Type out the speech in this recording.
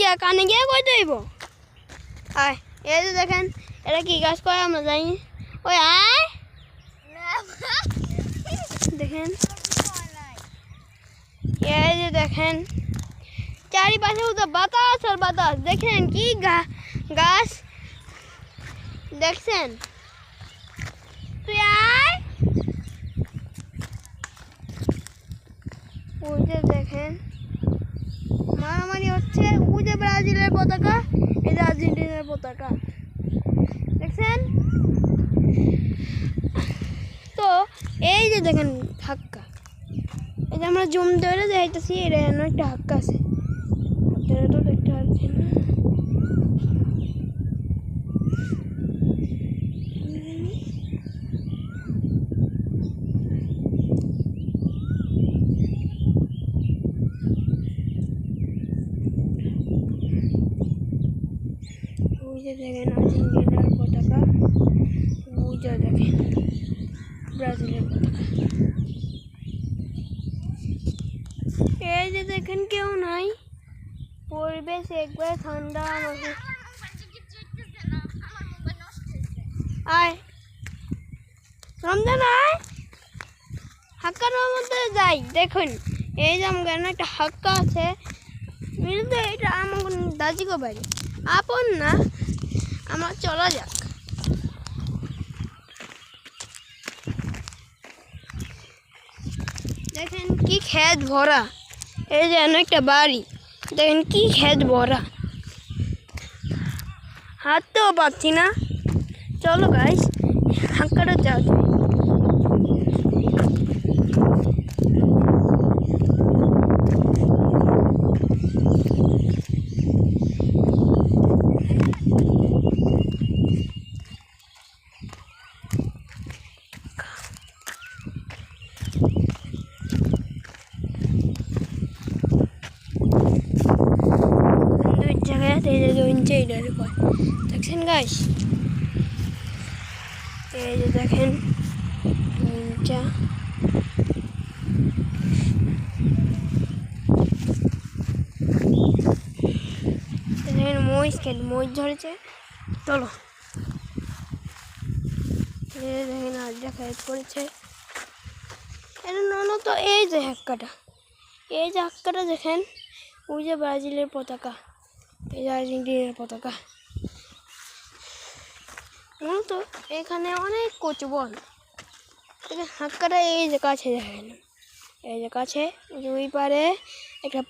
গিয়া কানে গিয়া কই দেব আয় এই যে দেখেন এটা কি গাছ কয় আমরা জানি ওই আয় দেখেন এই যে দেখেন চারিপাশে তো বাতাস আর বাতাস দেখেন কি গাছ দেখছেন তুই আয় ওই যে দেখেন মারামারি হচ্ছে ওই যে ব্রাজিলের পতাকা এই যে আর্জেন্টিনার পতাকা দেখছেন তো এই যে দেখেন হাক্কা এই যে আমরা জুম ধরে যাইতেছি এটা একটা হাক্কা আছে আপনারা তো দেখতে পাচ্ছেন ওই যে দেখেন আর্জেন্টিনার পতাকা ওই যে দেখেন ব্রাজিলের পতাকা এই যে দেখেন কেউ নাই পরিবেশ একবার ঠান্ডা আয় রমজান আয় হাক্কার মধ্যে যাই দেখুন এই যে আমার একটা হাক্কা আছে কিন্তু এটা আমার দাদিকে বাড়ি আপন না আমার চলা যাক দেখেন কি ক্ষেত ভরা এই যে একটা বাড়ি দেখেন কি ক্ষেত ভরা হাঁটতেও পারছি না চলো গাইস হাঁকাটা যাও দেখছেন গাইস এই যে দেখেন দেখেন মহিষ ধরেছে চলো দেখেন আর দেখা করেছে তো এই যে হাক্কাটা দেখেন ওই যে ব্রাজিলের পতাকা এই যে আর্জেন্টিনার পতাকা তো এখানে অনেক কচু বন হাক্কাটা এই যে কাছে দেখেন এই যে কাছে ওই পারে একটা